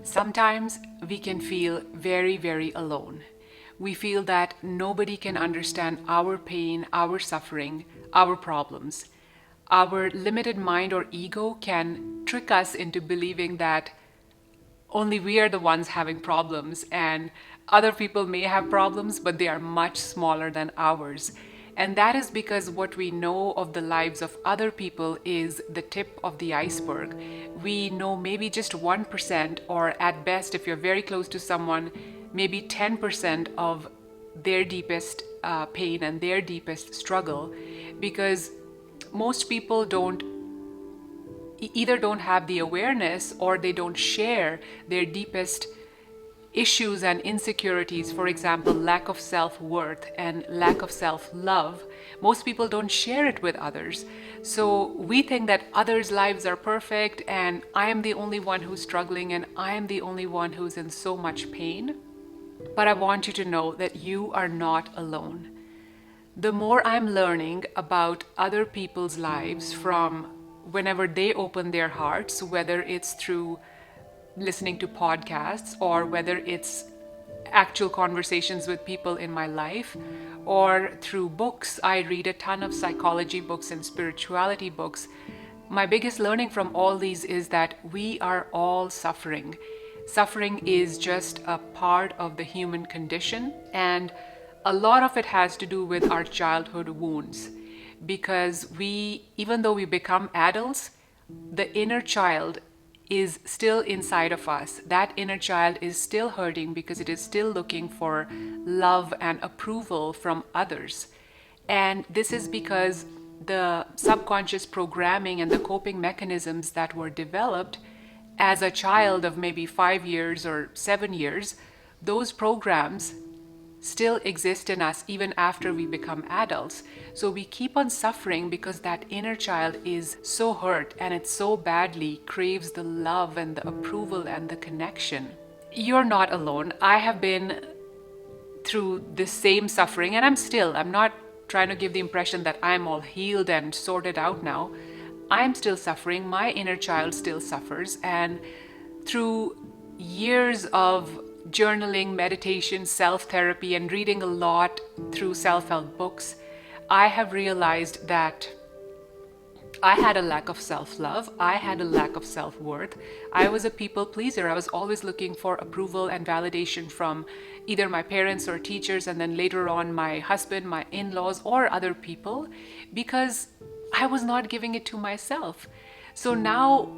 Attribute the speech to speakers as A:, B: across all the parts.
A: Sometimes we can feel very, very alone. We feel that nobody can understand our pain, our suffering, our problems. Our limited mind or ego can trick us into believing that only we are the ones having problems, and other people may have problems, but they are much smaller than ours. And that is because what we know of the lives of other people is the tip of the iceberg. We know maybe just 1%, or at best, if you're very close to someone, maybe 10% of their deepest pain and their deepest struggle, because most people either don't have the awareness or they don't share their deepest issues and insecurities. For example, lack of self-worth and lack of self-love. Most people don't share it with others. So we think that others' lives are perfect and I am the only one who's struggling and I am the only one who's in so much pain. But I want you to know that you are not alone. The more I'm learning about other people's lives from whenever they open their hearts, whether it's through listening to podcasts or whether it's actual conversations with people in my life or through books. I read a ton of psychology books and spirituality books. My biggest learning from all these is that we are all suffering. Suffering is just a part of the human condition, and a lot of it has to do with our childhood wounds, because even though we become adults, the inner child is still inside of us. That inner child is still hurting because it is still looking for love and approval from others. And this is because the subconscious programming and the coping mechanisms that were developed as a child of maybe 5 years or 7 years, those programs still exist in us even after we become adults. So we keep on suffering because that inner child is so hurt and it so badly craves the love and the approval and the connection. You're not alone. I have been through the same suffering, and I'm not trying to give the impression that I'm all healed and sorted out now. I'm still suffering. My inner child still suffers. And through years of journaling, meditation, self-therapy, and reading a lot through self-help books, I have realized that I had a lack of self-love. I had a lack of self-worth. I was a people pleaser. I was always looking for approval and validation from either my parents or teachers, and then later on my husband, my in-laws, or other people, because I was not giving it to myself. So now,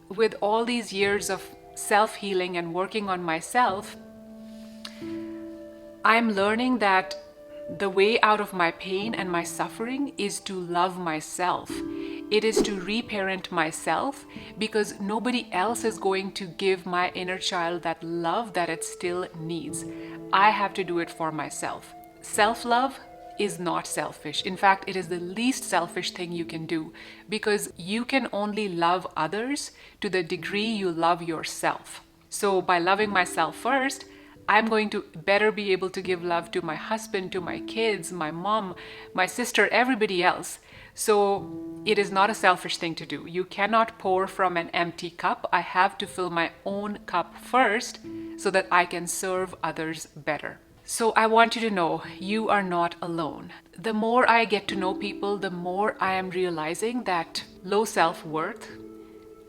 A: with all these years of self-healing and working on myself, I'm learning that the way out of my pain and my suffering is to love myself. It is to reparent myself, because nobody else is going to give my inner child that love that it still needs. I have to do it for myself. Self-love is not selfish. In fact, it is the least selfish thing you can do, because you can only love others to the degree you love yourself. So by loving myself first, I'm going to better be able to give love to my husband, to my kids, my mom, my sister, everybody else. So it is not a selfish thing to do. You cannot pour from an empty cup. I have to fill my own cup first so that I can serve others better. So I want you to know you are not alone. The more I get to know people, the more I am realizing that low self-worth,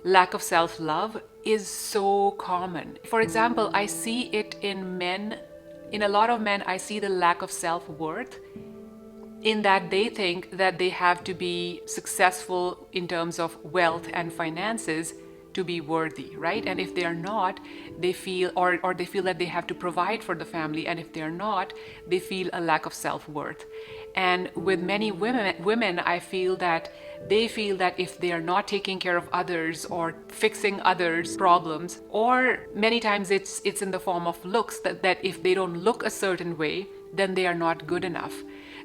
A: lack of self-love is so common. For example, I see it in men. In a lot of men, I see the lack of self-worth in that they think that they have to be successful in terms of wealth and finances to be worthy, right? And if they are not, they feel, or they feel that they have to provide for the family, and if they are not, they feel a lack of self-worth. And with many women, I feel that they feel that if they are not taking care of others or fixing others' problems, or many times it's in the form of looks, that if they don't look a certain way, then they are not good enough.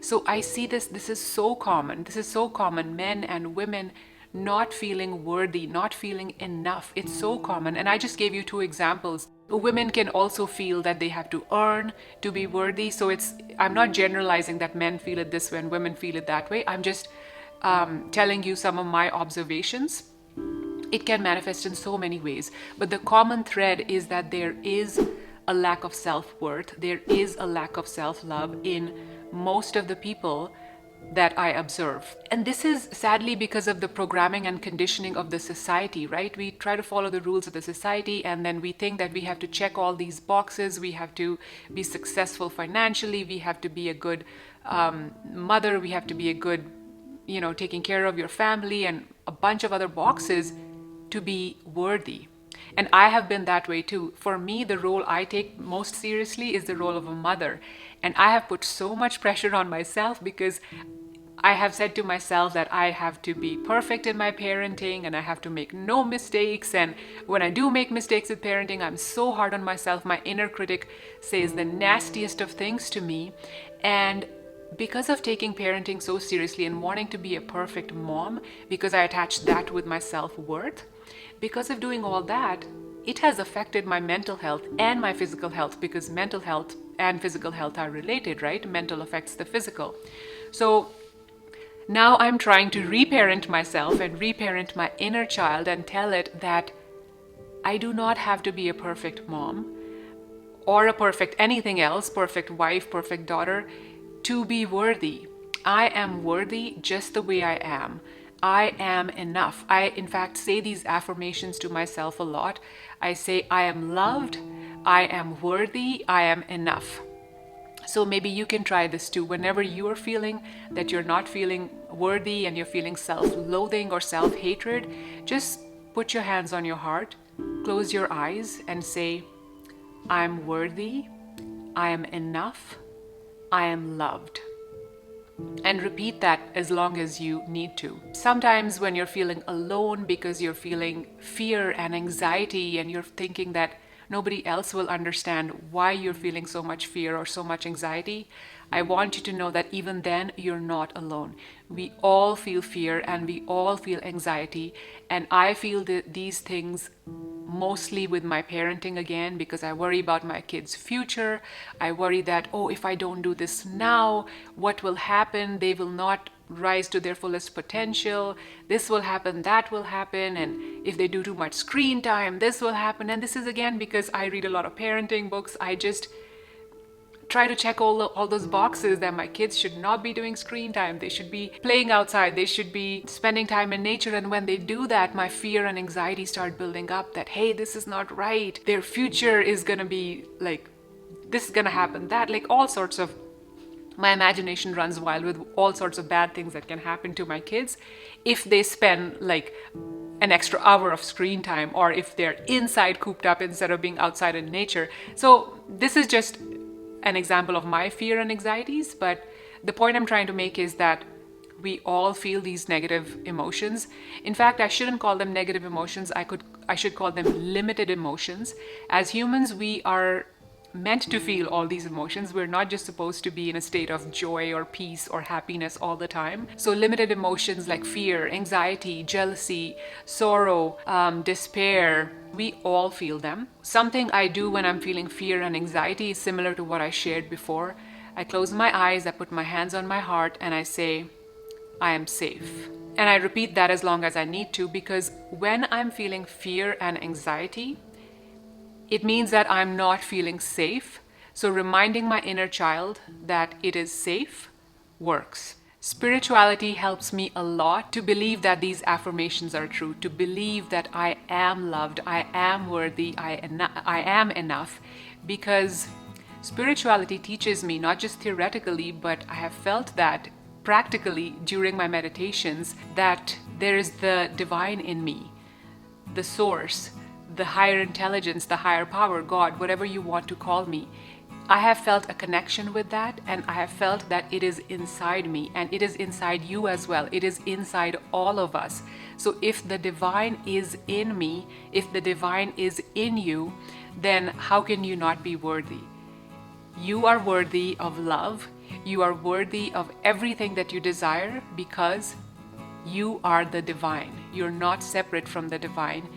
A: So I see this is so common. This is so common. Men and women not feeling worthy, not feeling enough. It's so common. And I just gave you 2 examples. Women can also feel that they have to earn to be worthy. So I'm not generalizing that men feel it this way and women feel it that way. I'm just telling you some of my observations. It can manifest in so many ways, but the common thread is that there is a lack of self-worth, there is a lack of self-love in most of the people that I observe. And this is sadly because of the programming and conditioning of the society, right? We try to follow the rules of the society, and then we think that we have to check all these boxes. We have to be successful financially, we have to be a good mother, we have to be a good, taking care of your family, and a bunch of other boxes to be worthy. And I have been that way too. For me, the role I take most seriously is the role of a mother. And I have put so much pressure on myself because I have said to myself that I have to be perfect in my parenting and I have to make no mistakes. And when I do make mistakes with parenting, I'm so hard on myself. My inner critic says the nastiest of things to me. And because of taking parenting so seriously and wanting to be a perfect mom, because I attach that with my self-worth, because of doing all that, it has affected my mental health and my physical health, because mental health and physical health are related, right? Mental affects the physical. So now I'm trying to reparent myself and reparent my inner child and tell it that I do not have to be a perfect mom or a perfect anything else, perfect wife, perfect daughter, to be worthy. I am worthy just the way I am. I am enough. I, in fact, say these affirmations to myself a lot. I say, I am loved, I am worthy, I am enough. So maybe you can try this too. Whenever you are feeling that you're not feeling worthy and you're feeling self-loathing or self-hatred, just put your hands on your heart, close your eyes and say, I'm worthy, I am enough, I am loved. And repeat that as long as you need to. Sometimes when you're feeling alone because you're feeling fear and anxiety and you're thinking that nobody else will understand why you're feeling so much fear or so much anxiety, I want you to know that even then you're not alone. We all feel fear and we all feel anxiety, and I feel these things mostly with my parenting again, because I worry about my kids' future. I worry that, if I don't do this now, what will happen? They will not rise to their fullest potential. This will happen, that will happen, and if they do too much screen time, this will happen. And this is again because I read a lot of parenting books. I just try to check all those boxes that my kids should not be doing screen time. They should be playing outside. They should be spending time in nature. And when they do that, my fear and anxiety start building up that, hey, this is not right. Their future is going to be like, this is going to happen, that, like all sorts of, my imagination runs wild with all sorts of bad things that can happen to my kids if they spend like an extra hour of screen time, or if they're inside cooped up instead of being outside in nature. So this is just an example of my fear and anxieties, but the point I'm trying to make is that we all feel these negative emotions. In fact, I shouldn't call them negative emotions. I should call them limited emotions. As humans, we are meant to feel all these emotions. We're not just supposed to be in a state of joy or peace or happiness all the time. So limited emotions like fear, anxiety, jealousy, sorrow, despair, we all feel them. Something I do when I'm feeling fear and anxiety is similar to what I shared before. I close my eyes, I put my hands on my heart, and I say, I am safe. And I repeat that as long as I need to, because when I'm feeling fear and anxiety, it means that I'm not feeling safe. So reminding my inner child that it is safe works. Spirituality helps me a lot to believe that these affirmations are true, to believe that I am loved, I am worthy, I am enough, because spirituality teaches me, not just theoretically, but I have felt that practically during my meditations, that there is the divine in me, the source, the higher intelligence, the higher power, God, whatever you want to call me. I have felt a connection with that, and I have felt that it is inside me, and it is inside you as well. It is inside all of us. So if the divine is in me, if the divine is in you, then how can you not be worthy? You are worthy of love. You are worthy of everything that you desire, because you are the divine. You're not separate from the divine.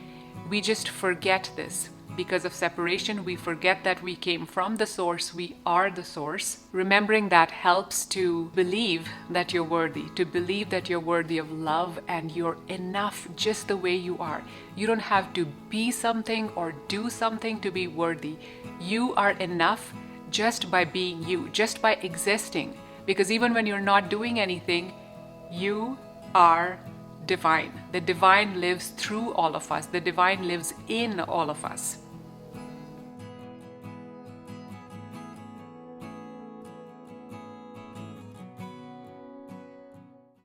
A: We just forget this. because of separation, we forget that we came from the source, we are the source. Remembering that helps to believe that you're worthy, to believe that you're worthy of love and you're enough just the way you are. You don't have to be something or do something to be worthy. You are enough just by being you, just by existing. Because even when you're not doing anything, you are divine. The divine lives through all of us. The divine lives in all of us.